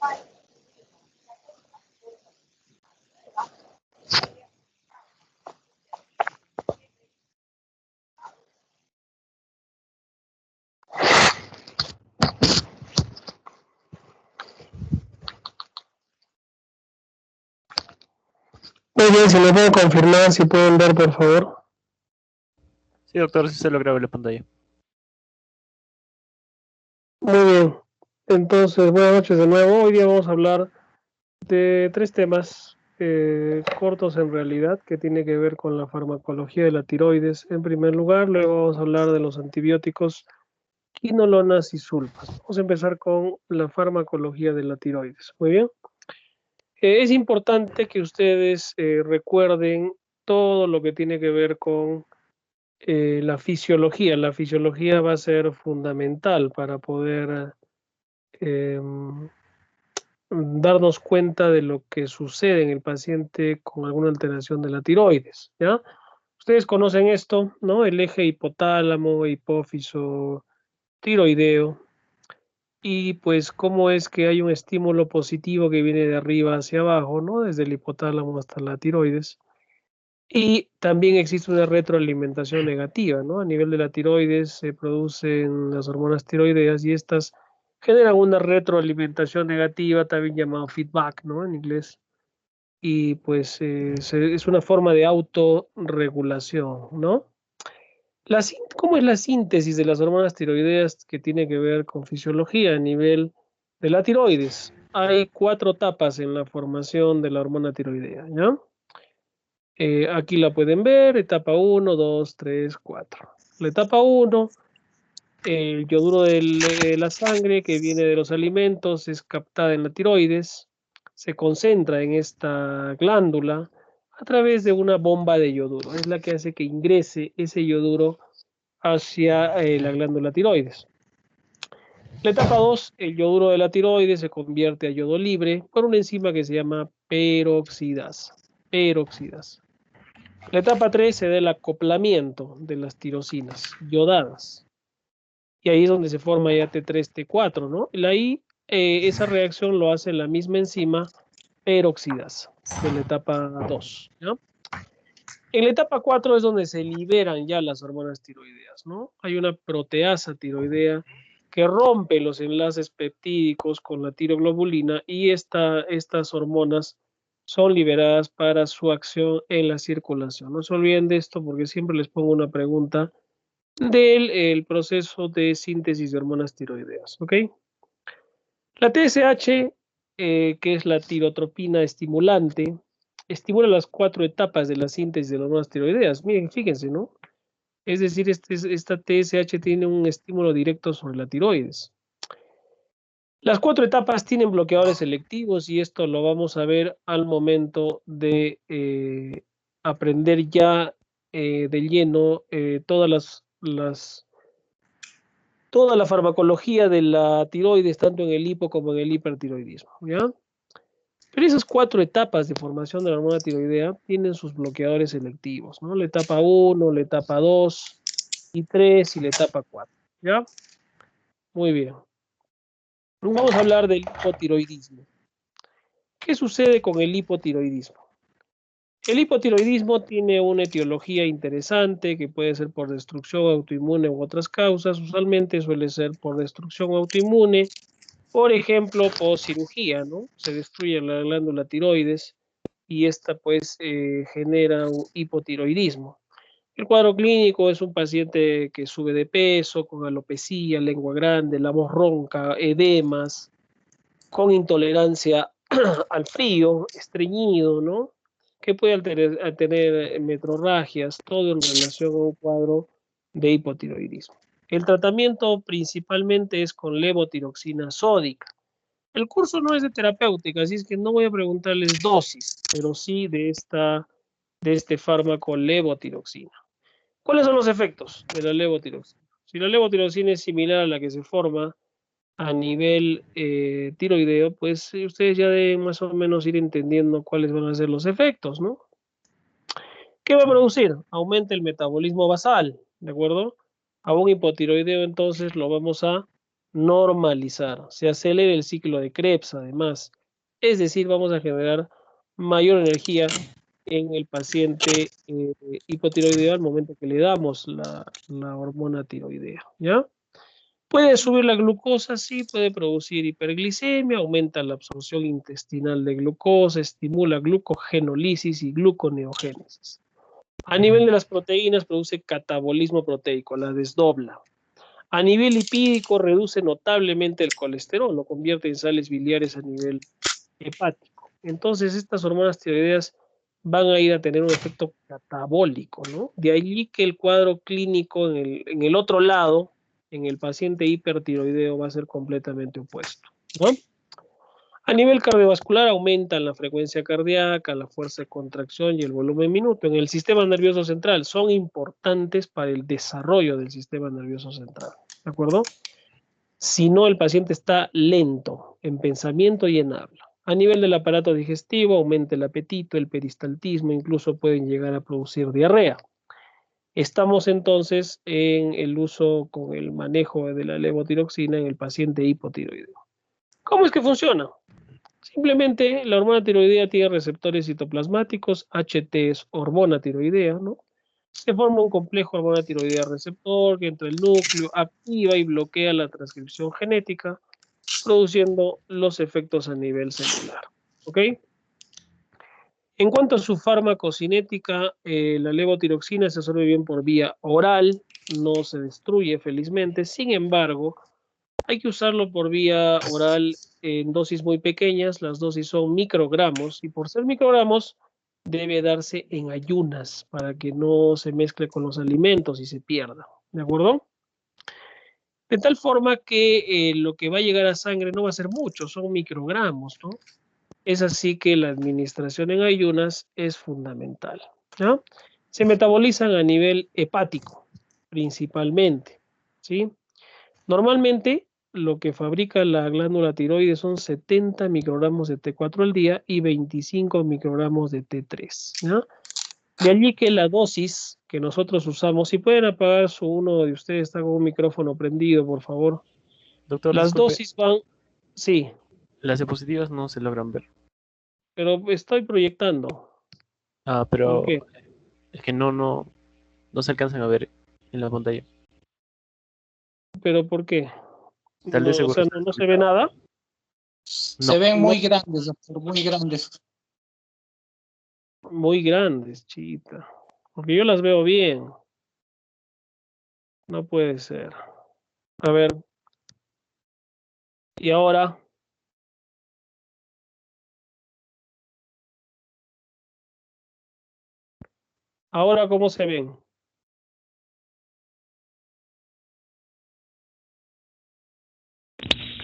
Muy bien, si me pueden confirmar, si pueden ver, por favor. Sí, doctor, sí se logra ver la pantalla. Muy bien. Entonces, buenas noches de nuevo. Hoy día vamos a hablar de 3 temas cortos en realidad, que tiene que ver con la farmacología de la tiroides en primer lugar. Luego vamos a hablar de los antibióticos, quinolonas y sulfas. Vamos a empezar con la farmacología de la tiroides. Muy bien. Es importante que ustedes recuerden todo lo que tiene que ver con la fisiología. La fisiología va a ser fundamental para poder darnos cuenta de lo que sucede en el paciente con alguna alteración de la tiroides, ¿ya? Ustedes conocen esto, ¿no? El eje hipotálamo, hipófiso, tiroideo, y pues cómo es que hay un estímulo positivo que viene de arriba hacia abajo, ¿no? Desde el hipotálamo hasta la tiroides. Y también existe una retroalimentación negativa, ¿no? A nivel de la tiroides se producen las hormonas tiroideas y estas generan una retroalimentación negativa, también llamado feedback, ¿no? En inglés. Y pues es una forma de autorregulación, ¿no? ¿Cómo es la síntesis de las hormonas tiroideas que tiene que ver con fisiología a nivel de la tiroides? Hay 4 etapas en la formación de la hormona tiroidea, ¿ya? Aquí la pueden ver, etapa 1, 2, 3, 4. La etapa 1, el yoduro de la sangre que viene de los alimentos es captada en la tiroides, se concentra en esta glándula a través de una bomba de yoduro. Es la que hace que ingrese ese yoduro hacia la glándula tiroides. La etapa 2, el yoduro de la tiroides se convierte a yodo libre por una enzima que se llama peroxidasa. Peroxidasa. La etapa 3 se da el acoplamiento de las tirosinas yodadas. Y ahí es donde se forma ya T3, T4, ¿no? Y ahí esa reacción lo hace la misma enzima peroxidasa de la etapa 2, ¿no? En la etapa 4 es donde se liberan ya las hormonas tiroideas, ¿no? Hay una proteasa tiroidea que rompe los enlaces peptídicos con la tiroglobulina y estas hormonas son liberadas para su acción en la circulación. No se olviden de esto porque siempre les pongo una pregunta del proceso de síntesis de hormonas tiroideas, ¿ok? La TSH, que es la tirotropina estimulante, estimula las 4 etapas de la síntesis de las hormonas tiroideas. Miren, fíjense, ¿no? Es decir, esta TSH tiene un estímulo directo sobre la tiroides. Las 4 etapas tienen bloqueadores selectivos y esto lo vamos a ver al momento de aprender ya de lleno toda la farmacología de la tiroides, tanto en el hipo como en el hipertiroidismo, ¿ya? Pero esas 4 etapas de formación de la hormona tiroidea tienen sus bloqueadores selectivos, ¿no? La etapa 1, la etapa 2 y 3 y la etapa 4, ¿ya? Muy bien. Vamos a hablar del hipotiroidismo. ¿Qué sucede con el hipotiroidismo? El hipotiroidismo tiene una etiología interesante que puede ser por destrucción autoinmune u otras causas. Usualmente suele ser por destrucción autoinmune, por ejemplo, post cirugía, ¿no? Se destruye la glándula tiroides y esta pues genera un hipotiroidismo. El cuadro clínico es un paciente que sube de peso, con alopecia, lengua grande, la voz ronca, edemas, con intolerancia al frío, estreñido, ¿no? Que puede tener metrorragias, todo en relación a un cuadro de hipotiroidismo. El tratamiento principalmente es con levotiroxina sódica. El curso no es de terapéutica, así es que no voy a preguntarles dosis, pero sí de este fármaco levotiroxina. ¿Cuáles son los efectos de la levotiroxina? Si la levotiroxina es similar a la que se forma a nivel tiroideo, pues ustedes ya deben más o menos ir entendiendo cuáles van a ser los efectos, ¿no? ¿Qué va a producir? Aumenta el metabolismo basal, ¿de acuerdo? A un hipotiroideo entonces lo vamos a normalizar. Se acelera el ciclo de Krebs, además. Es decir, vamos a generar mayor energía en el paciente hipotiroideo al momento que le damos la hormona tiroidea, ¿ya? Puede subir la glucosa, sí, puede producir hiperglicemia, aumenta la absorción intestinal de glucosa, estimula glucogenólisis y gluconeogénesis. A nivel de las proteínas, produce catabolismo proteico, la desdobla. A nivel lipídico, reduce notablemente el colesterol, lo convierte en sales biliares a nivel hepático. Entonces, estas hormonas tiroideas van a ir a tener un efecto catabólico, ¿no? De allí que el cuadro clínico en el otro lado, en el paciente hipertiroideo, va a ser completamente opuesto, ¿no? A nivel cardiovascular aumentan la frecuencia cardíaca, la fuerza de contracción y el volumen minuto. En el sistema nervioso central son importantes para el desarrollo del sistema nervioso central, ¿de acuerdo? Si no, el paciente está lento en pensamiento y en habla. A nivel del aparato digestivo, aumenta el apetito, el peristaltismo, incluso pueden llegar a producir diarrea. Estamos entonces en el uso con el manejo de la levotiroxina en el paciente hipotiroideo. ¿Cómo es que funciona? Simplemente la hormona tiroidea tiene receptores citoplasmáticos, HT es hormona tiroidea, ¿no? Se forma un complejo hormona tiroidea receptor que entra el núcleo, activa y bloquea la transcripción genética, produciendo los efectos a nivel celular. ¿Ok? En cuanto a su farmacocinética, la levotiroxina se absorbe bien por vía oral, no se destruye felizmente, sin embargo, hay que usarlo por vía oral en dosis muy pequeñas, las dosis son microgramos, y por ser microgramos debe darse en ayunas para que no se mezcle con los alimentos y se pierda, ¿de acuerdo? De tal forma que lo que va a llegar a sangre no va a ser mucho, son microgramos, ¿no? Es así que la administración en ayunas es fundamental, ¿no? Se metabolizan a nivel hepático, principalmente, ¿sí? Normalmente, lo que fabrica la glándula tiroides son 70 microgramos de T4 al día y 25 microgramos de T3, ¿no? De allí que la dosis que nosotros usamos, si pueden apagar uno de ustedes, está con un micrófono prendido, por favor. Doctor, Las disculpe, dosis van, sí, las diapositivas no se logran ver. pero estoy proyectando. ¿Por Pero qué? es que no se alcanzan a ver en la pantalla. ¿Pero por qué? Tal vez No, o seguro sea, está no se ve desconectado. nada. No, Se ven No, muy grandes, doctor, muy grandes. muy grandes, chita. Porque yo las veo bien. No puede ser. A ver, y ahora, ahora ¿cómo se ven?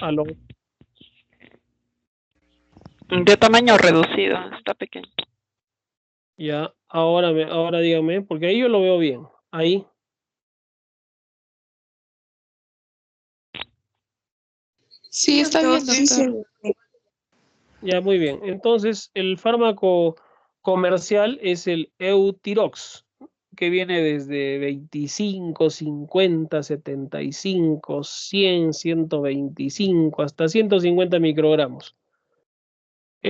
Aló, De tamaño reducido, está pequeño. ya, ahora dígame, porque ahí yo lo veo bien. Ahí, Sí, está bien, doctor. ya, muy bien. Entonces, el fármaco comercial es el Eutirox, que viene desde 25, 50, 75, 100, 125, hasta 150 microgramos.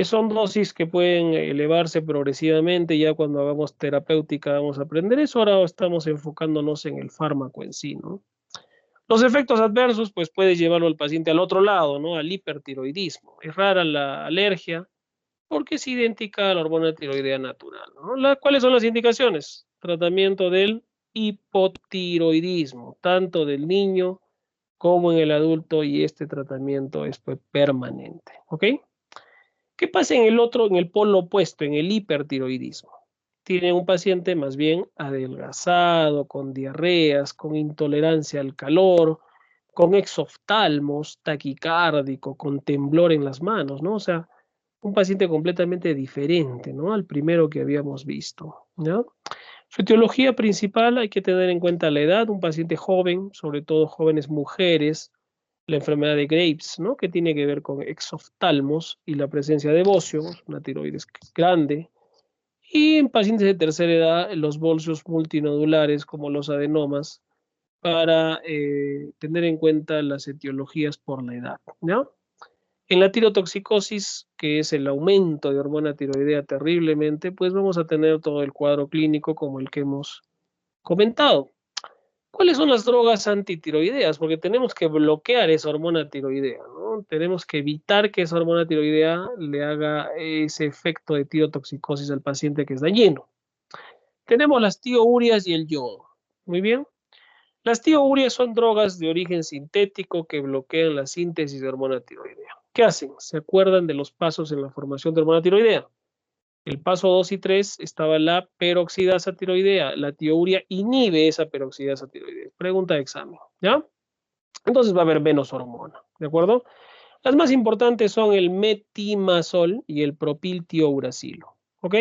Son dosis que pueden elevarse progresivamente, ya cuando hagamos terapéutica vamos a aprender eso, ahora estamos enfocándonos en el fármaco en sí, ¿no? Los efectos adversos, pues puedes llevarlo al paciente al otro lado, ¿no? Al hipertiroidismo. Es rara la alergia porque es idéntica a la hormona tiroidea natural, ¿no? ¿Cuáles son las indicaciones? Tratamiento del hipotiroidismo, tanto del niño como en el adulto, y este tratamiento es pues, permanente, ¿ok? ¿Qué pasa en el polo opuesto, en el hipertiroidismo? Tiene un paciente más bien adelgazado, con diarreas, con intolerancia al calor, con exoftalmos, taquicárdico, con temblor en las manos, ¿no? O sea, un paciente completamente diferente, ¿no? Al primero que habíamos visto, ¿no? Su etiología principal hay que tener en cuenta la edad, un paciente joven, sobre todo jóvenes mujeres, la enfermedad de Graves, ¿no? Que tiene que ver con exoftalmos y la presencia de bocio, una tiroides grande, y en pacientes de tercera edad, los bolsios multinodulares como los adenomas para tener en cuenta las etiologías por la edad, ¿no? En la tirotoxicosis, que es el aumento de hormona tiroidea terriblemente, pues vamos a tener todo el cuadro clínico como el que hemos comentado. ¿Cuáles son las drogas antitiroideas? Porque tenemos que bloquear esa hormona tiroidea, ¿no? Tenemos que evitar que esa hormona tiroidea le haga ese efecto de tirotoxicosis al paciente que es dañino. Tenemos las tiourias y el yodo. Muy bien. Las tiourias son drogas de origen sintético que bloquean la síntesis de hormona tiroidea. ¿Qué hacen? ¿Se acuerdan de los pasos en la formación de hormona tiroidea? El paso 2 y 3 estaba la peroxidasa tiroidea. La tiouria inhibe esa peroxidasa tiroidea. Pregunta de examen, ¿ya? Entonces va a haber menos hormona, ¿de acuerdo? Las más importantes son el metimazol y el propiltiouracilo, ¿ok?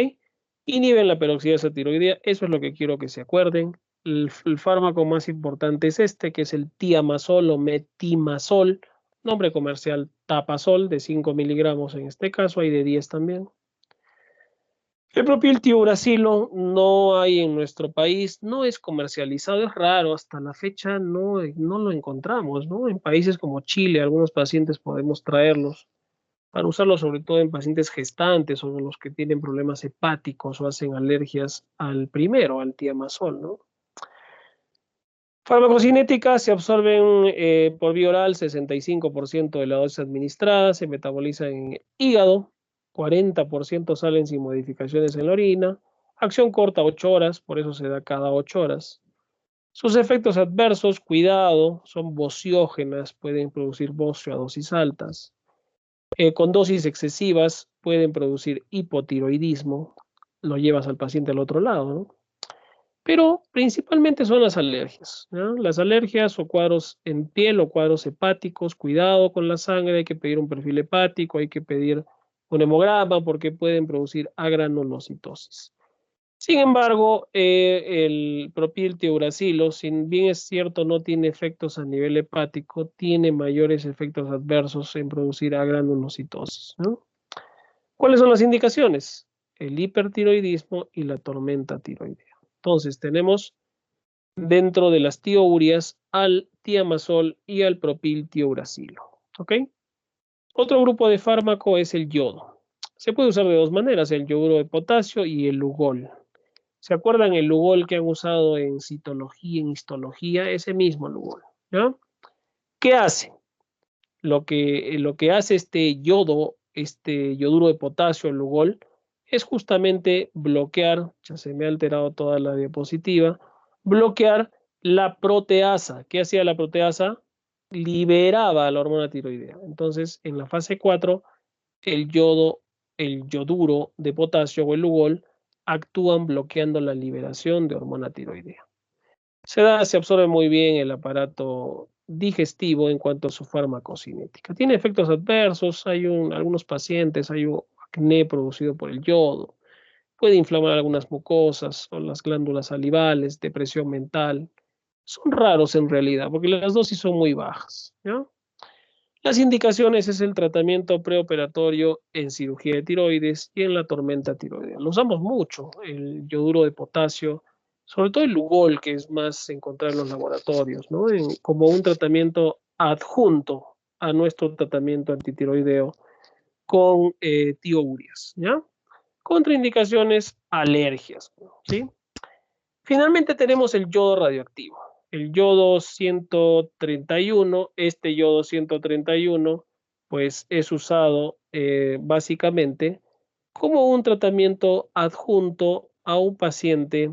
Inhiben la peroxidasa tiroidea, eso es lo que quiero que se acuerden. El fármaco más importante es este, que es el tiamazol o metimazol, nombre comercial Tapazol, de 5 miligramos en este caso, hay de 10 también. El propiltiouracilo no hay en nuestro país, no es comercializado, es raro, hasta la fecha no lo encontramos, ¿no? En países como Chile, algunos pacientes podemos traerlos para usarlo sobre todo en pacientes gestantes o en los que tienen problemas hepáticos o hacen alergias al primero, al tiamazol, ¿no? Farmacocinética se absorben por vía oral 65% de la dosis administrada, se metaboliza en el hígado, 40% salen sin modificaciones en la orina, acción corta 8 horas, por eso se da cada 8 horas. Sus efectos adversos, cuidado, son bociógenas, pueden producir bocio a dosis altas. Con dosis excesivas pueden producir hipotiroidismo, lo llevas al paciente al otro lado, ¿no? Pero principalmente son las alergias, ¿no? Las alergias o cuadros en piel o cuadros hepáticos, cuidado con la sangre, hay que pedir un perfil hepático, hay que pedir un hemograma porque pueden producir agranulocitosis. Sin embargo, el propiltiouracilo, si bien es cierto no tiene efectos a nivel hepático, tiene mayores efectos adversos en producir agranulocitosis, ¿no? ¿Cuáles son las indicaciones? El hipertiroidismo y la tormenta tiroidea. Entonces, tenemos dentro de las tiourias al tiamazol y al propiltiouracilo, ¿ok? Otro grupo de fármaco es el yodo. Se puede usar de dos maneras, el yoduro de potasio y el lugol. ¿Se acuerdan el lugol que han usado en citología, en histología? Ese mismo lugol, ¿no? ¿Qué hace? Lo que hace este yodo, este yoduro de potasio, el lugol, es justamente bloquear, ya se me ha alterado toda la diapositiva, bloquear la proteasa. ¿Qué hacía la proteasa? Liberaba la hormona tiroidea. Entonces, en la fase 4, el yoduro de potasio o el lugol actúan bloqueando la liberación de hormona tiroidea. Se absorbe muy bien el aparato digestivo en cuanto a su farmacocinética. Tiene efectos adversos, algunos pacientes, hay un acné producido por el yodo, puede inflamar algunas mucosas o las glándulas salivales, depresión mental. Son raros en realidad, porque las dosis son muy bajas, ¿no? Las indicaciones es el tratamiento preoperatorio en cirugía de tiroides y en la tormenta tiroidea. Lo usamos mucho, el yoduro de potasio, sobre todo el lugol, que es más encontrar en los laboratorios, ¿no? Como un tratamiento adjunto a nuestro tratamiento antitiroideo con tiourias, ¿ya? Contraindicaciones, alergias, ¿sí? Finalmente tenemos el yodo radioactivo. El yodo 131, este yodo 131, pues es usado básicamente como un tratamiento adjunto a un paciente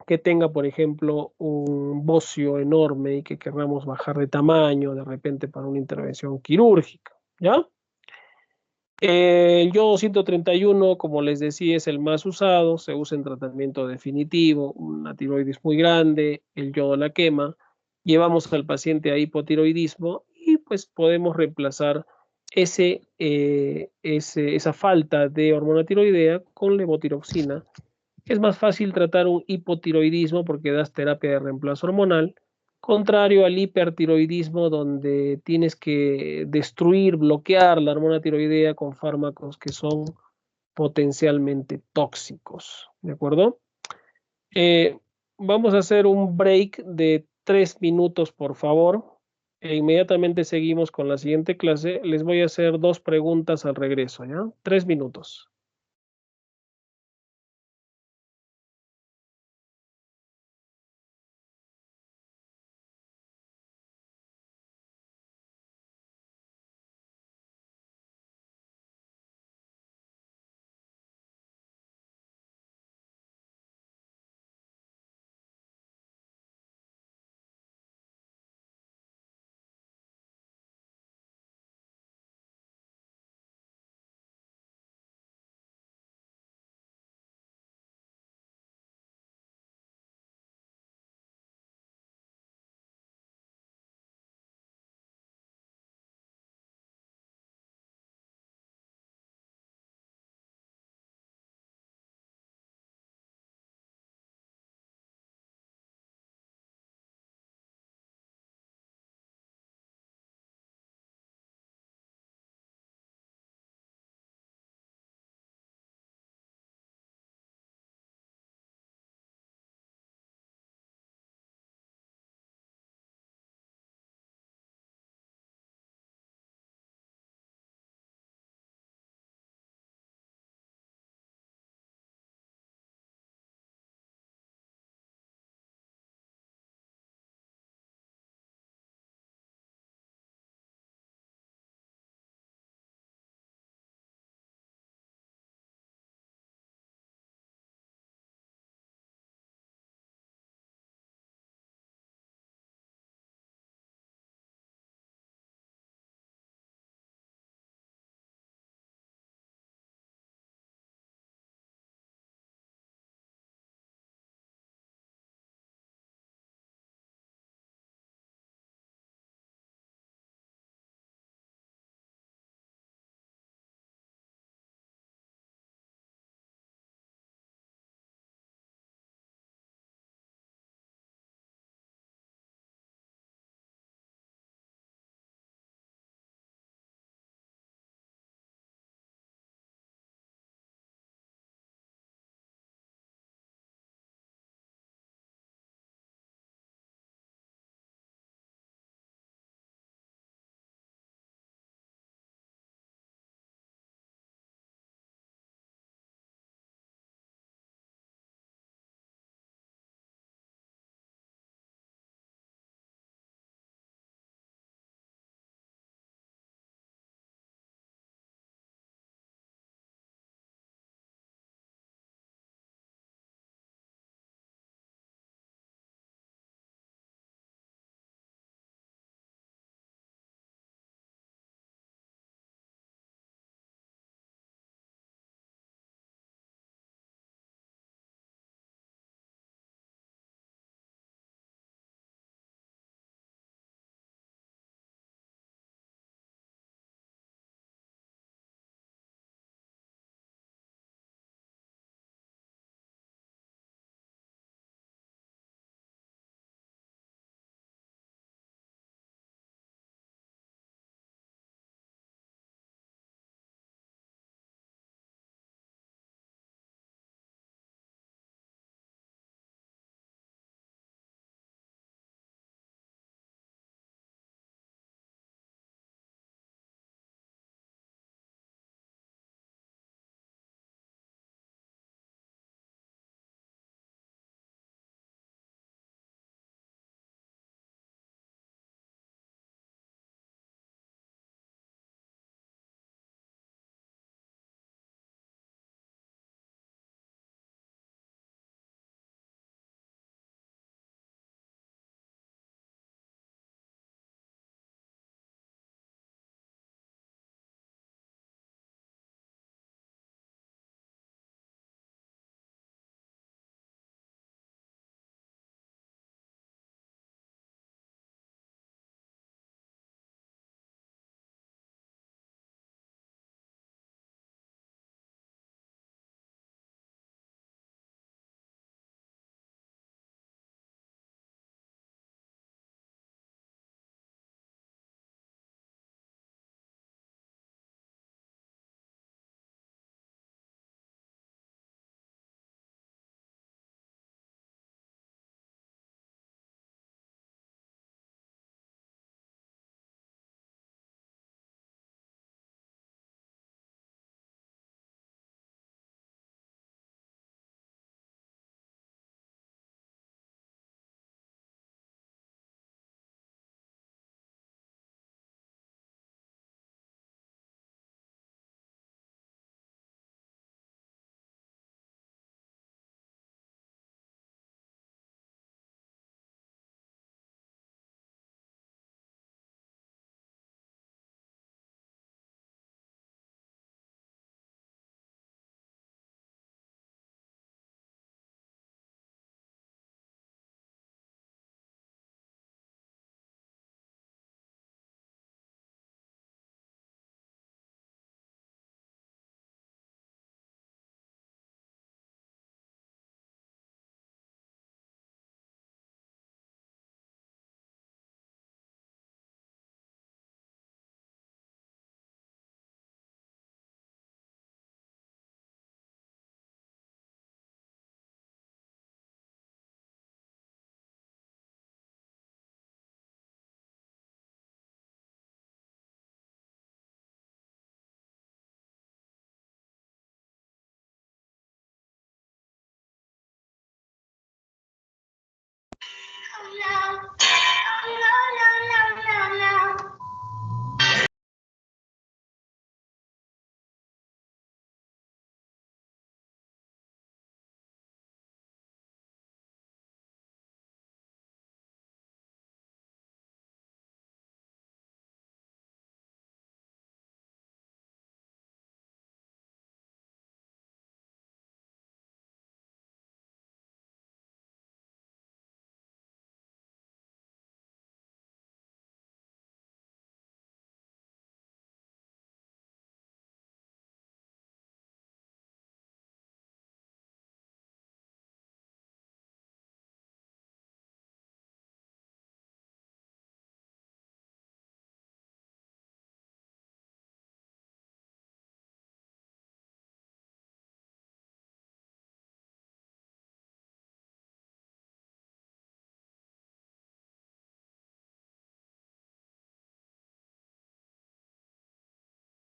que tenga, por ejemplo, un bocio enorme y que queramos bajar de tamaño de repente para una intervención quirúrgica, ¿ya? El yodo 131, como les decía, es el más usado, se usa en tratamiento definitivo, una tiroides muy grande, el yodo la quema, llevamos al paciente a hipotiroidismo y pues podemos reemplazar esa falta de hormona tiroidea con levotiroxina. Es más fácil tratar un hipotiroidismo porque das terapia de reemplazo hormonal, contrario al hipertiroidismo donde tienes que destruir, bloquear la hormona tiroidea con fármacos que son potencialmente tóxicos, ¿de acuerdo? Vamos a hacer un break de 3 minutos, por favor. E inmediatamente seguimos con la siguiente clase. Les voy a hacer 2 preguntas al regreso, ¿ya? 3 minutos.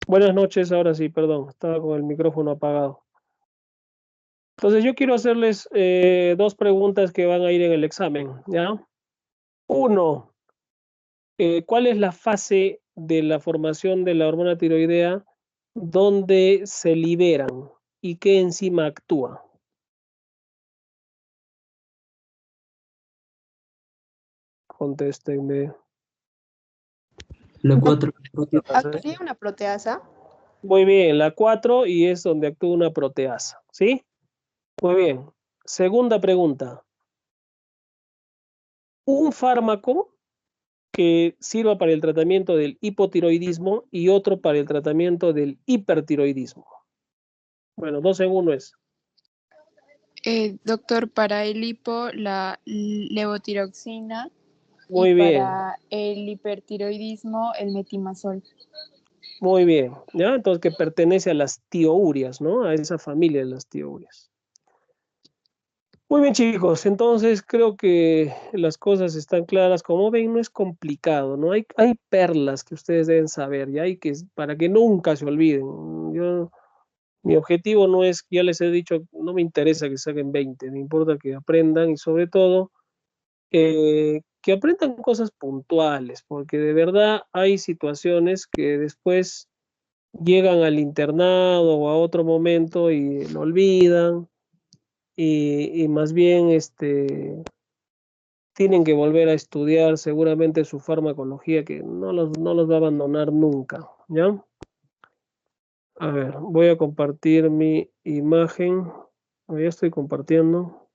Buenas noches, ahora sí, perdón, estaba con el micrófono apagado. Entonces yo quiero hacerles dos preguntas que van a ir en el examen, ¿ya? Uno, ¿cuál es la fase de la formación de la hormona tiroidea donde se liberan y qué enzima actúa? Contéstenme. La 4. ¿Actuaría una proteasa? Muy bien, la 4 y es donde actúa una proteasa, ¿sí? Muy bien. Segunda pregunta. Un fármaco que sirva para el tratamiento del hipotiroidismo y otro para el tratamiento del hipertiroidismo. Bueno, 2 en 1 es. Doctor, para el hipo, la levotiroxina. Muy y bien, para el hipertiroidismo, el metimazol. muy bien. ¿Ya? Entonces que pertenece a las tiourias, ¿no? A esa familia de las tiourias. Muy bien, chicos. Entonces creo que las cosas están claras. Como ven, no es complicado, ¿no? Hay perlas que ustedes deben saber, ¿ya? Y que para que nunca se olviden. Mi objetivo no es, ya les he dicho, no me interesa que saquen 20, me importa que aprendan y sobre todo que aprendan cosas puntuales, porque de verdad hay situaciones que después llegan al internado o a otro momento y lo olvidan y más bien tienen que volver a estudiar seguramente su farmacología que no los va a abandonar nunca, ¿ya? A ver, voy a compartir mi imagen. Ya estoy compartiendo.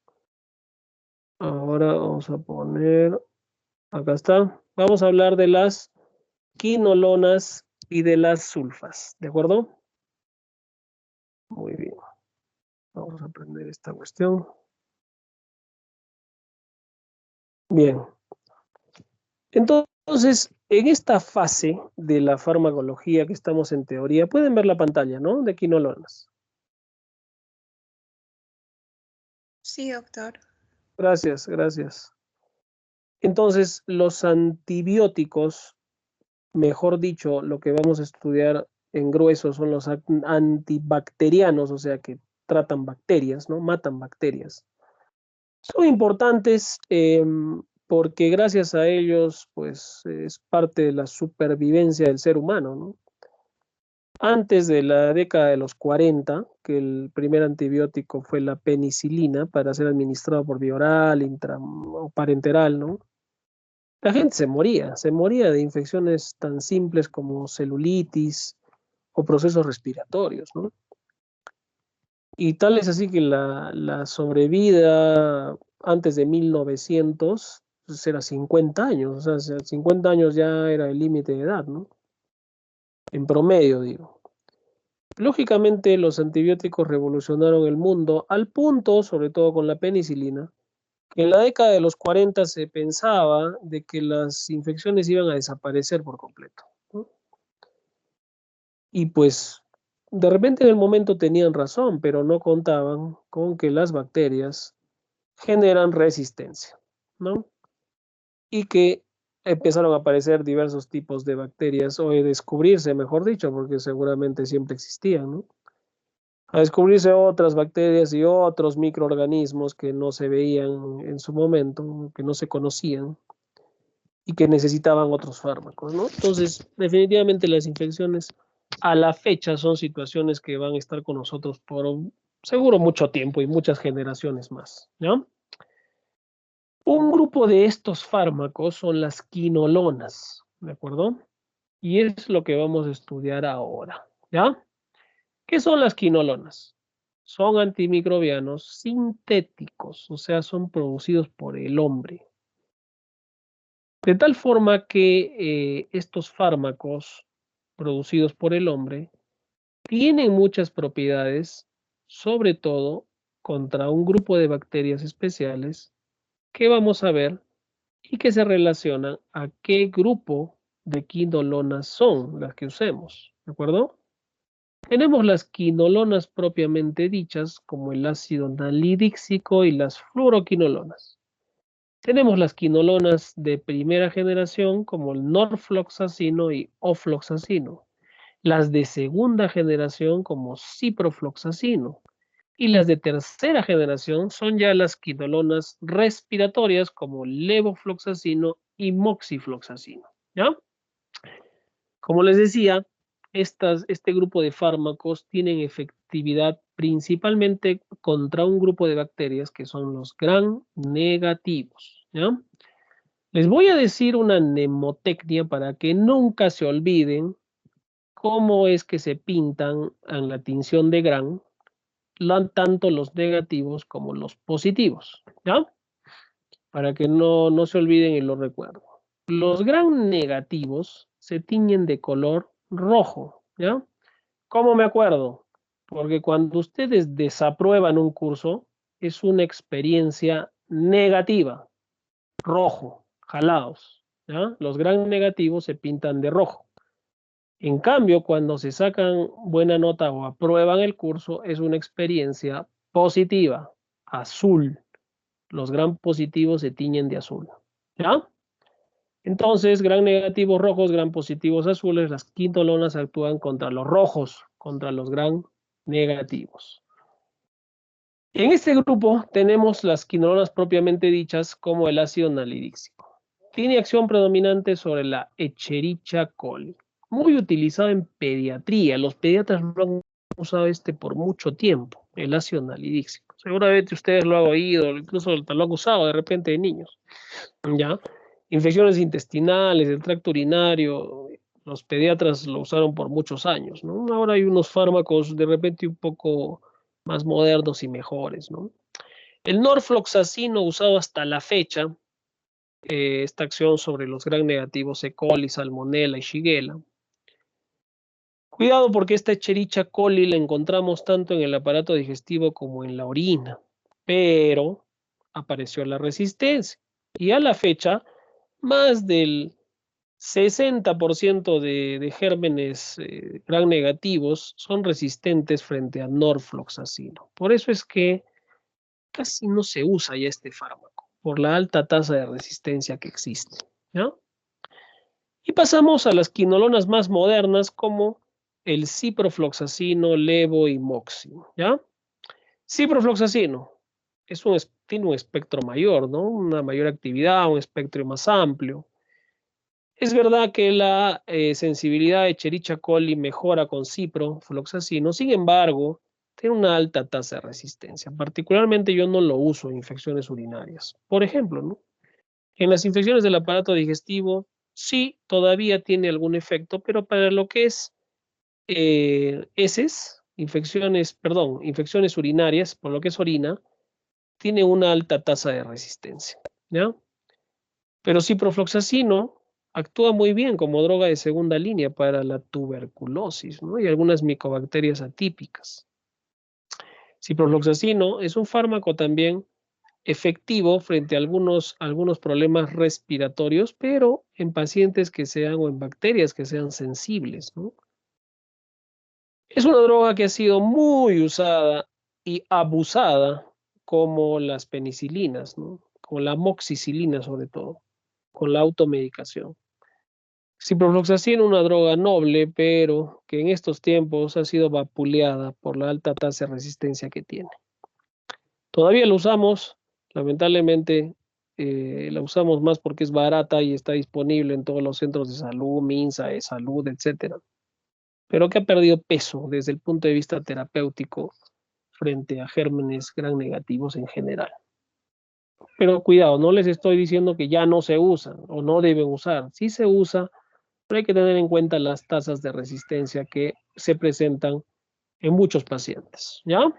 Ahora vamos a poner, acá está. Vamos a hablar de las quinolonas y de las sulfas, ¿de acuerdo? Muy bien. Vamos a aprender esta cuestión. Bien. Entonces, en esta fase de la farmacología que estamos en teoría, pueden ver la pantalla, ¿no? De quinolonas. Sí, doctor. Gracias, gracias. Entonces, los antibióticos, mejor dicho, lo que vamos a estudiar en grueso son los antibacterianos, o sea, que tratan bacterias, ¿no? Matan bacterias. Son importantes porque gracias a ellos, pues, es parte de la supervivencia del ser humano, ¿no? Antes de la década de los 40, que el primer antibiótico fue la penicilina para ser administrado por vía oral, o parenteral, ¿no? La gente se moría de infecciones tan simples como celulitis o procesos respiratorios, ¿no? Y tal es así que la sobrevida antes de 1900 pues era 50 años, o sea, 50 años ya era el límite de edad, ¿no? En promedio, digo. Lógicamente, los antibióticos revolucionaron el mundo al punto, sobre todo con la penicilina, que en la década de los 40 se pensaba de que las infecciones iban a desaparecer por completo, ¿no? Y pues de repente en el momento tenían razón, pero no contaban con que las bacterias generan resistencia, ¿no? Y que empezaron a aparecer diversos tipos de bacterias, o de descubrirse, mejor dicho, porque seguramente siempre existían, ¿no? a descubrirse otras bacterias y otros microorganismos que no se veían en su momento, que no se conocían y que necesitaban otros fármacos, ¿no? Entonces, definitivamente las infecciones a la fecha son situaciones que van a estar con nosotros por seguro mucho tiempo y muchas generaciones más, ¿no? Un grupo de estos fármacos son las quinolonas, ¿de acuerdo? Y es lo que vamos a estudiar ahora, ¿ya? ¿Qué son las quinolonas? Son antimicrobianos sintéticos, o sea, son producidos por el hombre. De tal forma que estos fármacos producidos por el hombre tienen muchas propiedades, sobre todo contra un grupo de bacterias especiales que vamos a ver y que se relacionan a qué grupo de quinolonas son las que usemos, ¿de acuerdo? Tenemos las quinolonas propiamente dichas, como el ácido nalidíxico y las fluoroquinolonas. Tenemos las quinolonas de primera generación, como el norfloxacino y ofloxacino. Las de segunda generación, como ciprofloxacino. Y las de tercera generación son ya las quinolonas respiratorias, como levofloxacino y moxifloxacino. ¿Ya? Como les decía, este grupo de fármacos tienen efectividad principalmente contra un grupo de bacterias que son los gram negativos. ¿Ya? Les voy a decir una mnemotecnia para que nunca se olviden cómo es que se pintan en la tinción de gram tanto los negativos como los positivos. ¿Ya? Para que no se olviden y lo recuerdo. Los gram negativos se tiñen de color rojo, ¿ya? ¿Cómo me acuerdo? Porque cuando ustedes desaprueban un curso, es una experiencia negativa, rojo, jalados, ¿ya? Los gram negativos se pintan de rojo. En cambio, cuando se sacan buena nota o aprueban el curso, es una experiencia positiva, azul. Los gram positivos se tiñen de azul, ¿ya? Entonces, gram negativos rojos, gram positivos azules, las quinolonas actúan contra los rojos, contra los gram negativos. En este grupo tenemos las quinolonas propiamente dichas como el ácido nalidíxico. Tiene acción predominante sobre la Escherichia coli, muy utilizado en pediatría. Los pediatras lo han usado por mucho tiempo, el ácido nalidíxico. Seguramente ustedes lo han oído, incluso lo han usado de repente de niños, ¿ya? Infecciones intestinales, del tracto urinario, los pediatras lo usaron por muchos años, ¿no? Ahora hay unos fármacos de repente un poco más modernos y mejores, ¿no? El norfloxacino usado hasta la fecha, esta acción sobre los gram negativos E. coli, salmonella y shigella. Cuidado porque esta Escherichia coli la encontramos tanto en el aparato digestivo como en la orina, pero apareció la resistencia y a la fecha más del 60% de gérmenes gram negativos son resistentes frente a norfloxacino. Por eso es que casi no se usa ya este fármaco, por la alta tasa de resistencia que existe, ¿ya? Y pasamos a las quinolonas más modernas como el ciprofloxacino, levo y moxi, ¿ya? Ciprofloxacino tiene un espectro mayor, ¿no? Una mayor actividad, un espectro más amplio. Es verdad que la sensibilidad de Escherichia coli mejora con ciprofloxacino, sin embargo, tiene una alta tasa de resistencia. Particularmente yo no lo uso en infecciones urinarias. Por ejemplo, ¿no? En las infecciones del aparato digestivo, sí, todavía tiene algún efecto, pero para lo que es heces, infecciones urinarias, por lo que es orina, tiene una alta tasa de resistencia, ¿ya? Pero ciprofloxacino actúa muy bien como droga de segunda línea para la tuberculosis, ¿no? Y algunas micobacterias atípicas. Ciprofloxacino es un fármaco también efectivo frente a algunos problemas respiratorios, pero en pacientes que sean o en bacterias que sean sensibles, ¿no? Es una droga que ha sido muy usada y abusada como las penicilinas, ¿no? Como la amoxicilina sobre todo, con la automedicación. Ciprofloxacino, una droga noble, pero que en estos tiempos ha sido vapuleada por la alta tasa de resistencia que tiene. Todavía lo usamos, lamentablemente la usamos más porque es barata y está disponible en todos los centros de salud, MINSA, de salud, etcétera, pero que ha perdido peso desde el punto de vista terapéutico frente a gérmenes gram negativos en general. Pero cuidado, no les estoy diciendo que ya no se usan o no deben usar. Sí se usa, pero hay que tener en cuenta las tasas de resistencia que se presentan en muchos pacientes, ¿ya?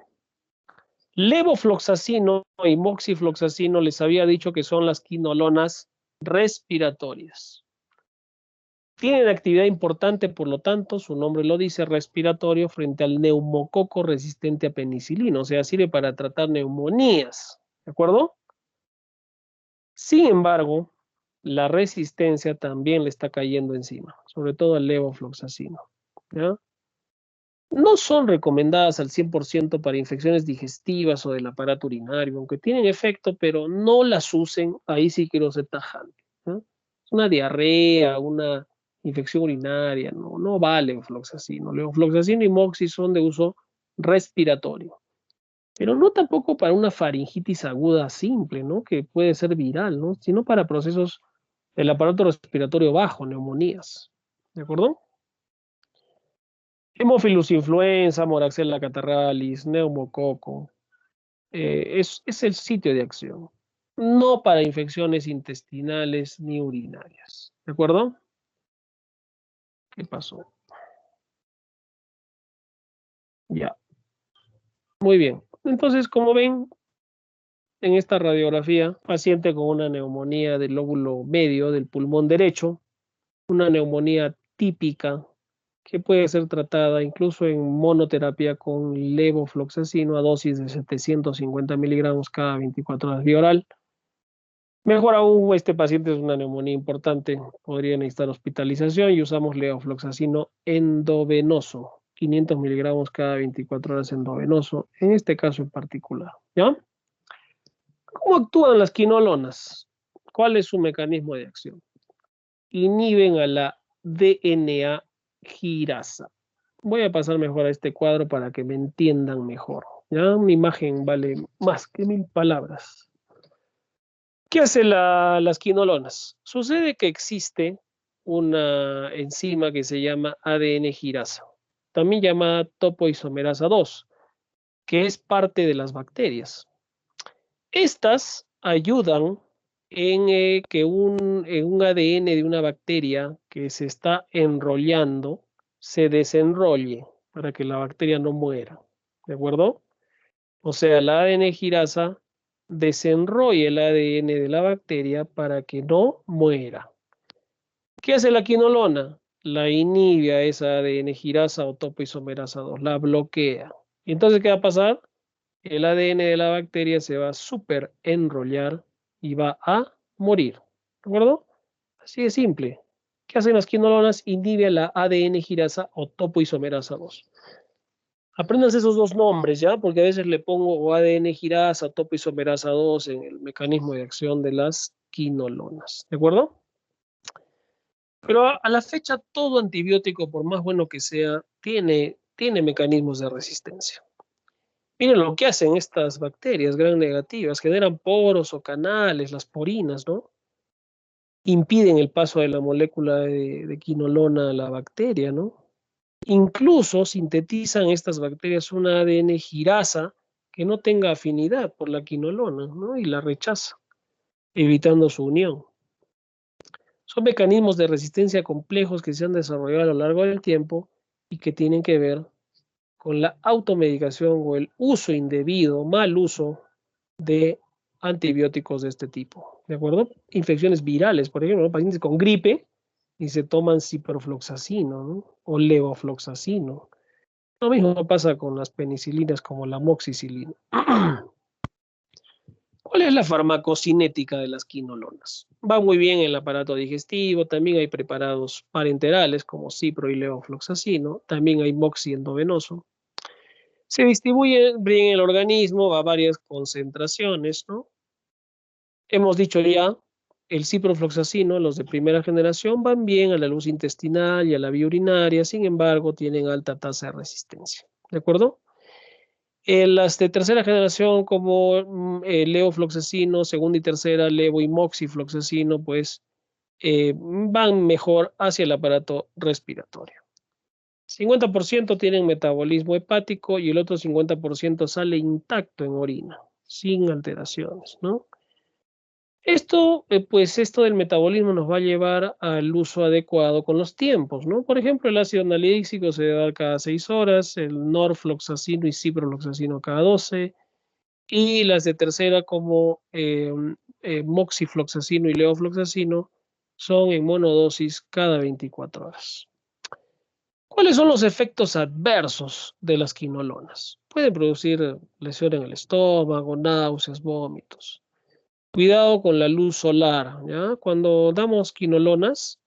Levofloxacino y moxifloxacino les había dicho que son las quinolonas respiratorias. Tienen actividad importante, por lo tanto, su nombre lo dice, respiratorio frente al neumococo resistente a penicilina, o sea, sirve para tratar neumonías, ¿de acuerdo? Sin embargo, la resistencia también le está cayendo encima, sobre todo al levofloxacino, ¿ya? No son recomendadas al 100% para infecciones digestivas o del aparato urinario, aunque tienen efecto, pero no las usen, ahí sí quiero ser tajante, ¿no? Es una diarrea, una infección urinaria, no vale levofloxacino. Levofloxacino y moxi son de uso respiratorio, pero no tampoco para una faringitis aguda simple, ¿no? Que puede ser viral, ¿no? Sino para procesos del aparato respiratorio bajo, neumonías, ¿de acuerdo? Hemófilus influenza, Moraxella catarralis, neumococo, es el sitio de acción, no para infecciones intestinales ni urinarias. ¿De acuerdo? ¿Qué pasó? Ya. Muy bien. Entonces, como ven, en esta radiografía, paciente con una neumonía del lóbulo medio del pulmón derecho, una neumonía típica que puede ser tratada incluso en monoterapia con levofloxacino a dosis de 750 miligramos cada 24 horas vía oral. Mejor aún, este paciente es una neumonía importante, podría necesitar hospitalización y usamos levofloxacino endovenoso, 500 miligramos cada 24 horas endovenoso, en este caso en particular, ¿ya? ¿Cómo actúan las quinolonas? ¿Cuál es su mecanismo de acción? Inhiben a la DNA girasa. Voy a pasar mejor a este cuadro para que me entiendan mejor. ¿Ya? Una imagen vale más que 1000 palabras. ¿Qué hace las quinolonas? Sucede que existe una enzima que se llama ADN girasa, también llamada topoisomerasa 2, que es parte de las bacterias. Estas ayudan en que en un ADN de una bacteria que se está enrollando se desenrolle para que la bacteria no muera. ¿De acuerdo? O sea, la ADN girasa desenrolla el ADN de la bacteria para que no muera. ¿Qué hace la quinolona? La inhibe a esa ADN girasa o topoisomerasa 2, la bloquea. ¿Y entonces qué va a pasar? El ADN de la bacteria se va a super enrollar y va a morir. ¿De acuerdo? Así de simple. ¿Qué hacen las quinolonas? Inhibe la ADN girasa o topoisomerasa 2. Aprendas esos dos nombres, ¿ya? Porque a veces le pongo ADN girasa, topoisomerasa 2 en el mecanismo de acción de las quinolonas. ¿De acuerdo? Pero a la fecha todo antibiótico, por más bueno que sea, tiene mecanismos de resistencia. Miren lo que hacen estas bacterias gram negativas, generan poros o canales, las porinas, ¿no? Impiden el paso de la molécula de quinolona a la bacteria, ¿no? Incluso sintetizan estas bacterias una ADN girasa que no tenga afinidad por la quinolona, ¿no? Y la rechaza, evitando su unión. Son mecanismos de resistencia complejos que se han desarrollado a lo largo del tiempo y que tienen que ver con la automedicación o el uso indebido, mal uso de antibióticos de este tipo, ¿de acuerdo? Infecciones virales, por ejemplo, ¿no? Pacientes con gripe y se toman ciprofloxacino, ¿no? O levofloxacino. Lo mismo pasa con las penicilinas como la moxicilina. ¿Cuál es la farmacocinética de las quinolonas? Va muy bien en el aparato digestivo, también hay preparados parenterales como cipro y levofloxacino, también hay moxi endovenoso. Se distribuye bien en el organismo a varias concentraciones, ¿no? Hemos dicho ya el ciprofloxacino, los de primera generación, van bien a la luz intestinal y a la vía urinaria, sin embargo, tienen alta tasa de resistencia. ¿De acuerdo? Las de tercera generación, como levofloxacino, segunda y tercera, levo y moxifloxacino, pues van mejor hacia el aparato respiratorio. 50% tienen metabolismo hepático y el otro 50% sale intacto en orina, sin alteraciones, ¿no? Esto, pues esto del metabolismo nos va a llevar al uso adecuado con los tiempos, ¿no? Por ejemplo, el ácido analítico se debe dar cada 6 horas, el norfloxacino y ciprofloxacino cada 12, y las de tercera como moxifloxacino y levofloxacino son en monodosis cada 24 horas. ¿Cuáles son los efectos adversos de las quinolonas? Pueden producir lesión en el estómago, náuseas, vómitos. Cuidado con la luz solar, ¿ya? Cuando damos quinolonas,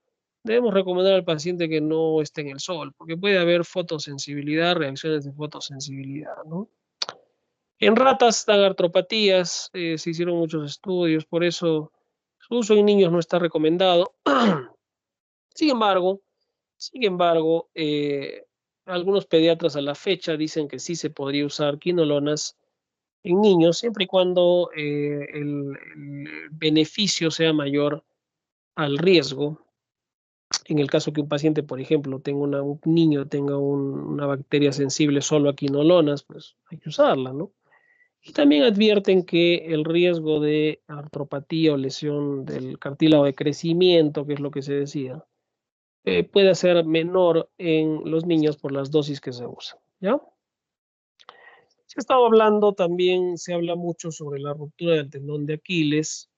debemos recomendar al paciente que no esté en el sol, porque puede haber fotosensibilidad, reacciones de fotosensibilidad, ¿no? En ratas dan artropatías, se hicieron muchos estudios, por eso su uso en niños no está recomendado. Sin embargo, algunos pediatras a la fecha dicen que sí se podría usar quinolonas en niños, siempre y cuando el beneficio sea mayor al riesgo. En el caso que un paciente, por ejemplo, un niño tenga una bacteria sensible solo a quinolonas, pues hay que usarla, ¿no? Y también advierten que el riesgo de artropatía o lesión del cartílago de crecimiento, que es lo que se decía, puede ser menor en los niños por las dosis que se usan, ¿ya? Se ha estado hablando también, se habla mucho sobre la ruptura del tendón de Aquiles,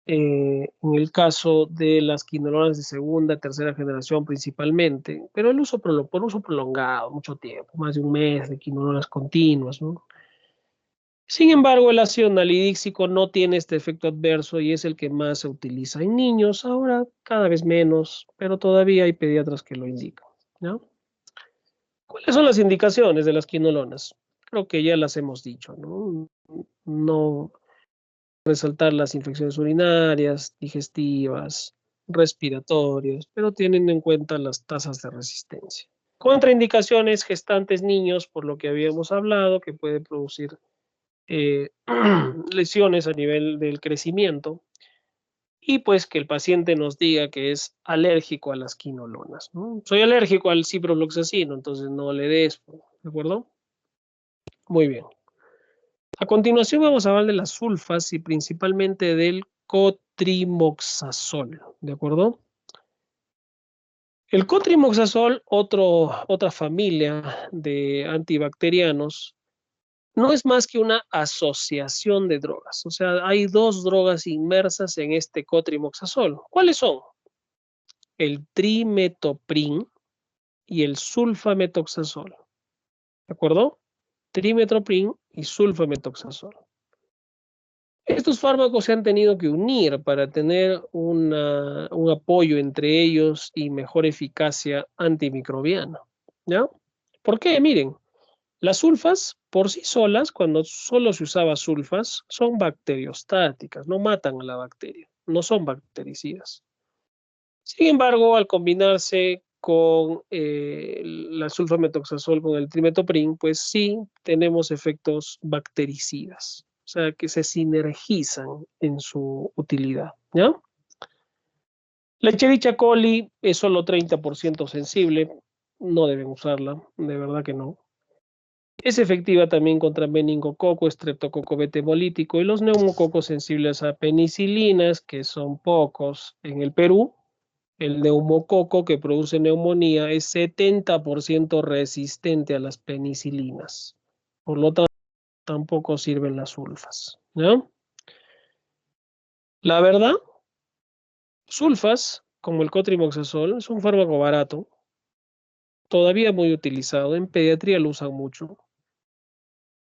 en el caso de las quinolonas de segunda, tercera generación principalmente, pero el uso por uso prolongado, mucho tiempo, más de un mes de quinolonas continuas, ¿no? Sin embargo, el ácido nalidíxico no tiene este efecto adverso y es el que más se utiliza en niños, ahora cada vez menos, pero todavía hay pediatras que lo indican, ¿no? ¿Cuáles son las indicaciones de las quinolonas? Creo que ya las hemos dicho, ¿no? No resaltar las infecciones urinarias, digestivas, respiratorias, pero teniendo en cuenta las tasas de resistencia. Contraindicaciones, gestantes, niños, por lo que habíamos hablado, que puede producir lesiones a nivel del crecimiento, y pues que el paciente nos diga que es alérgico a las quinolonas, ¿no? Soy alérgico al ciprofloxacino, entonces no le des, ¿de acuerdo? Muy bien. A continuación vamos a hablar de las sulfas y principalmente del cotrimoxazol, ¿de acuerdo? El cotrimoxazol, otra familia de antibacterianos, no es más que una asociación de drogas. O sea, hay dos drogas inmersas en este cotrimoxazol. ¿Cuáles son? El trimetoprim y el sulfametoxazol. ¿De acuerdo? Trimetoprim y sulfametoxazol. Estos fármacos se han tenido que unir para tener un apoyo entre ellos y mejor eficacia antimicrobiana, ¿ya? ¿Por qué? Miren, las sulfas por sí solas, cuando solo se usaba sulfas, son bacteriostáticas, no matan a la bacteria, no son bactericidas. Sin embargo, al combinarse con la sulfametoxazol con el trimetoprim, pues sí tenemos efectos bactericidas. O sea, que se sinergizan en su utilidad, ¿ya? La Escherichia coli es solo 30% sensible, no deben usarla, de verdad que no. Es efectiva también contra meningococo, estreptococo beta hemolítico y los neumococos sensibles a penicilinas, que son pocos en el Perú. El neumococo que produce neumonía es 70% resistente a las penicilinas. Por lo tanto, tampoco sirven las sulfas, ¿no? La verdad, sulfas, como el cotrimoxazol, es un fármaco barato, todavía muy utilizado. En pediatría lo usan mucho.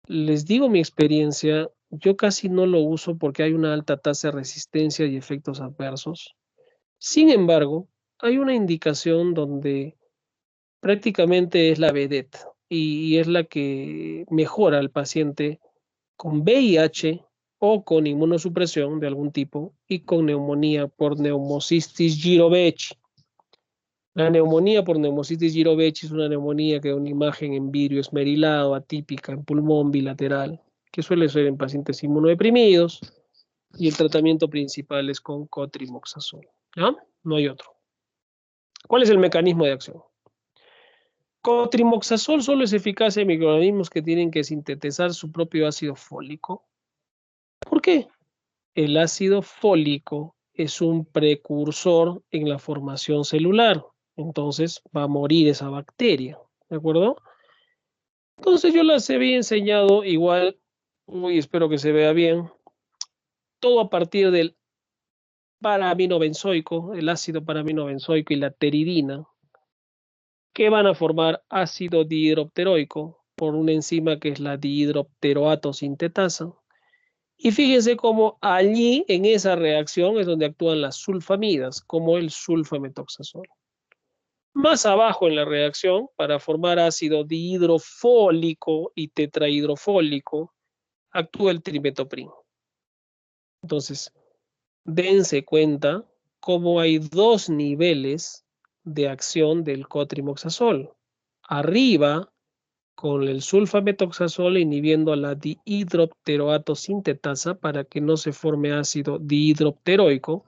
Les digo mi experiencia, yo casi no lo uso porque hay una alta tasa de resistencia y efectos adversos. Sin embargo, hay una indicación donde prácticamente es la vedette y es la que mejora al paciente con VIH o con inmunosupresión de algún tipo y con neumonía por neumocistis girovechi. La neumonía por neumocistis girovechi es una neumonía que da una imagen en vidrio esmerilado, atípica, en pulmón bilateral, que suele ser en pacientes inmunodeprimidos, y el tratamiento principal es con cotrimoxazol. ¿Ya? No hay otro. ¿Cuál es el mecanismo de acción? Cotrimoxazol solo es eficaz en microorganismos que tienen que sintetizar su propio ácido fólico. ¿Por qué? El ácido fólico es un precursor en la formación celular. Entonces va a morir esa bacteria. ¿De acuerdo? Entonces yo las había enseñado igual, y espero que se vea bien, todo a partir del paraaminobenzoico, el ácido paraaminobenzoico y la pteridina, que van a formar ácido dihidropteroico por una enzima que es la dihidropteroato sintetasa. Y fíjense cómo allí, en esa reacción, es donde actúan las sulfamidas, como el sulfametoxazol. Más abajo en la reacción, para formar ácido dihidrofólico y tetrahidrofólico, actúa el trimetoprim. Entonces, dense cuenta cómo hay dos niveles de acción del cotrimoxazol. Arriba, con el sulfametoxazol inhibiendo la dihidropteroato sintetasa para que no se forme ácido dihidropteroico.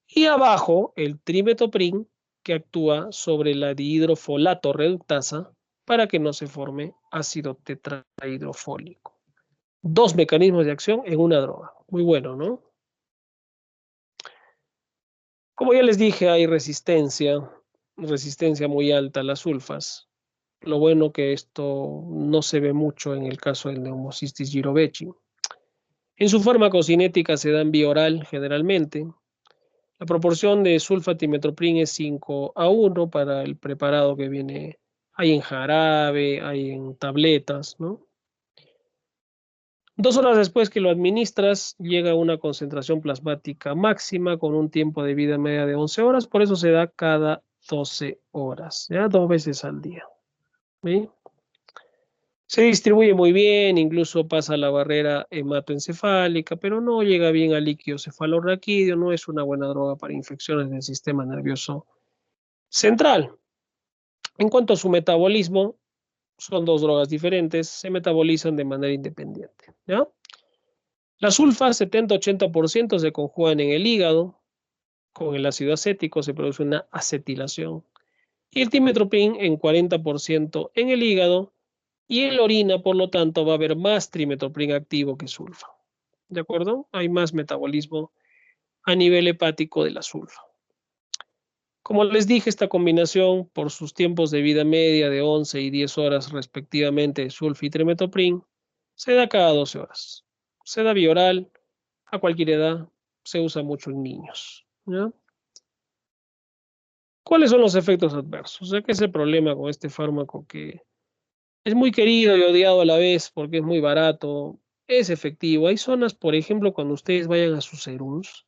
Y abajo, el trimetoprim, que actúa sobre la dihidrofolato reductasa para que no se forme ácido tetrahidrofólico. Dos mecanismos de acción en una droga. Muy bueno, ¿no? Como ya les dije, hay resistencia muy alta a las sulfas. Lo bueno que esto no se ve mucho en el caso del neumocistis girovechi. En su farmacocinética se da en vía oral generalmente. La proporción de sulfatimetoprim es 5:1 para el preparado que viene. Hay en jarabe, hay en tabletas, ¿no? 2 horas después que lo administras, llega a una concentración plasmática máxima con un tiempo de vida media de 11 horas. Por eso se da cada 12 horas, ¿ya? 2 veces al día. ¿Sí? Se distribuye muy bien, incluso pasa la barrera hematoencefálica, pero no llega bien al líquido cefalorraquídeo, no es una buena droga para infecciones del sistema nervioso central. En cuanto a su metabolismo, son dos drogas diferentes, se metabolizan de manera independiente, ¿ya? Las sulfas, 70-80% se conjugan en el hígado, con el ácido acético se produce una acetilación, y el timetoprim en 40% en el hígado, y en la orina, por lo tanto, va a haber más trimetoprim activo que sulfa. ¿De acuerdo? Hay más metabolismo a nivel hepático de la sulfa. Como les dije, esta combinación, por sus tiempos de vida media de 11 y 10 horas respectivamente de sulfa y trimetoprim, se da cada 12 horas. Se da bioral, a cualquier edad, se usa mucho en niños, ¿ya? ¿Cuáles son los efectos adversos? O sea, ¿qué es el problema con este fármaco que es muy querido y odiado a la vez porque es muy barato, es efectivo? Hay zonas, por ejemplo, cuando ustedes vayan a sus serums,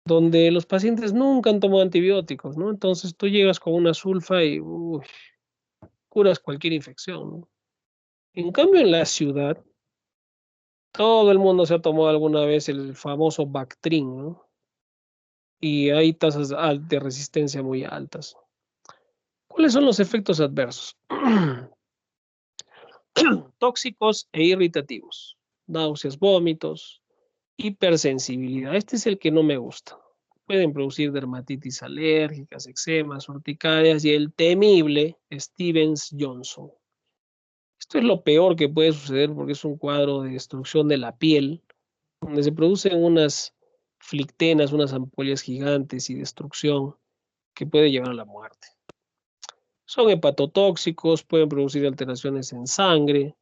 donde los pacientes nunca han tomado antibióticos, ¿no? Entonces tú llegas con una sulfa y curas cualquier infección, ¿no? En cambio, en la ciudad, todo el mundo se ha tomado alguna vez el famoso Bactrim, ¿no? Y hay tasas de resistencia muy altas. ¿Cuáles son los efectos adversos? Tóxicos e irritativos, náuseas, vómitos, hipersensibilidad. Este es el que no me gusta. Pueden producir dermatitis alérgicas, eczemas, urticarias y el temible Stevens-Johnson. Esto es lo peor que puede suceder porque es un cuadro de destrucción de la piel, donde se producen unas flictenas, unas ampollas gigantes y destrucción que puede llevar a la muerte. Son hepatotóxicos, pueden producir alteraciones en sangre,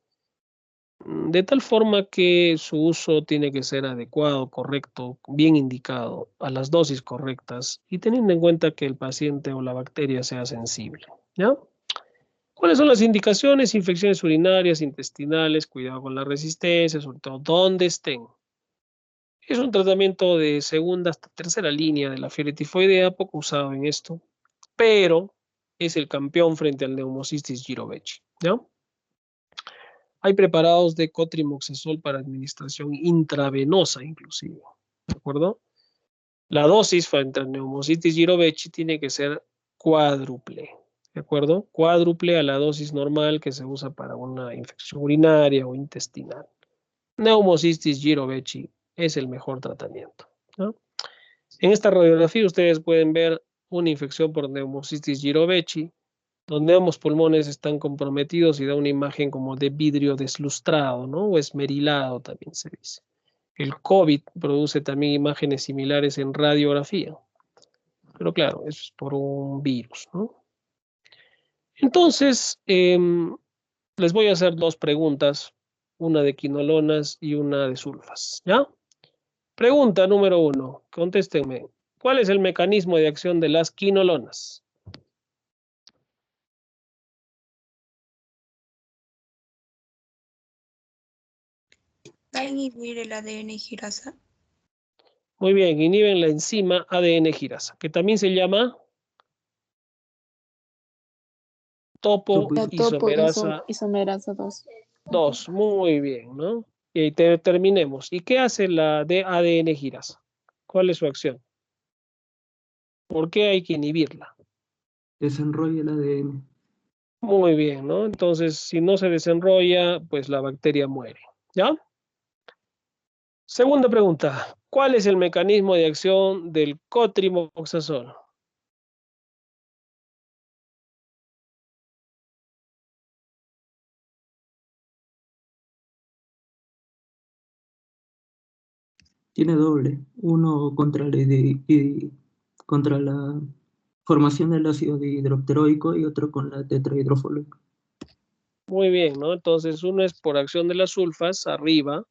de tal forma que su uso tiene que ser adecuado, correcto, bien indicado, a las dosis correctas y teniendo en cuenta que el paciente o la bacteria sea sensible, ¿ya? ¿Cuáles son las indicaciones? Infecciones urinarias, intestinales, cuidado con la resistencia, sobre todo donde estén. Es un tratamiento de segunda hasta tercera línea de la fiebre tifoidea, poco usado en esto, pero es el campeón frente al neumocistis girovechi, ¿ya? Hay preparados de cotrimoxazol para administración intravenosa inclusive, ¿de acuerdo? La dosis frente a neumocitis girovecii tiene que ser cuádruple, ¿de acuerdo? Cuádruple a la dosis normal que se usa para una infección urinaria o intestinal. Neumocitis girovecii es el mejor tratamiento, ¿no? En esta radiografía ustedes pueden ver una infección por neumocitis girovecii, donde ambos pulmones están comprometidos y da una imagen como de vidrio deslustrado, ¿no? O esmerilado también se dice. El COVID produce también imágenes similares en radiografía, pero claro, eso es por un virus, ¿no? Entonces, les voy a hacer dos preguntas, una de quinolonas y una de sulfas, ¿ya? Pregunta número 1, contéstenme. ¿Cuál es el mecanismo de acción de las quinolonas? ¿Va a inhibir el ADN girasa? Muy bien, inhiben la enzima ADN girasa, que también se llama topo La topo isomerasa isomerasa 2. 2. Muy bien, ¿no? Y terminemos. ¿Y qué hace la de ADN girasa? ¿Cuál es su acción? ¿Por qué hay que inhibirla? Desenrolla el ADN. Muy bien, ¿no? Entonces, si no se desenrolla, pues la bacteria muere, ¿ya? Segunda pregunta. ¿Cuál es el mecanismo de acción del cotrimoxazol? Tiene doble. Uno contra la formación del ácido dihidroteroico y otro con la tetrahidrofolíco. Muy bien, ¿no? Entonces, uno es por acción de las sulfas arriba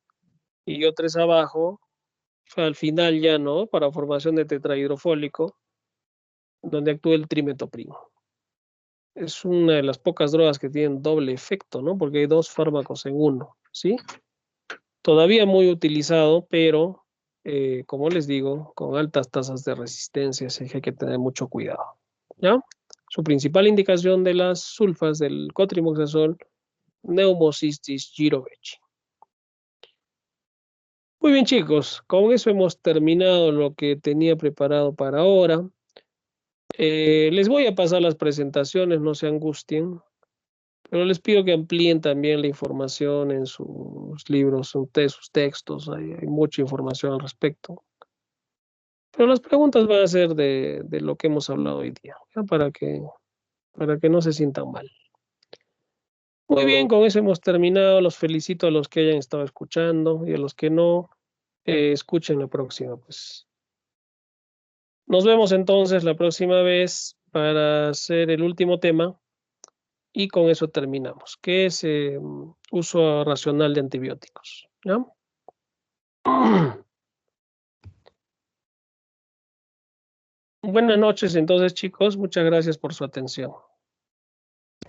y otro es abajo, al final ya, ¿no? Para formación de tetrahidrofólico, donde actúa el trimetoprimo. Es una de las pocas drogas que tienen doble efecto, ¿no? Porque hay dos fármacos en uno, ¿sí? Todavía muy utilizado, pero, como les digo, con altas tasas de resistencia, así que hay que tener mucho cuidado, ¿ya? Su principal indicación de las sulfas del cotrimoxazol, neumocystis girovecii. Muy bien, chicos, con eso hemos terminado lo que tenía preparado para ahora. Les voy a pasar las presentaciones, no se angustien, pero les pido que amplíen también la información en sus libros, sus textos, hay mucha información al respecto. Pero las preguntas van a ser de lo que hemos hablado hoy día, ¿ya? Para que no se sientan mal. Muy bien, con eso hemos terminado. Los felicito a los que hayan estado escuchando y a los que no, escuchen la próxima, pues. Nos vemos entonces la próxima vez para hacer el último tema y con eso terminamos, que es uso racional de antibióticos, ¿ya? Buenas noches entonces, chicos. Muchas gracias por su atención.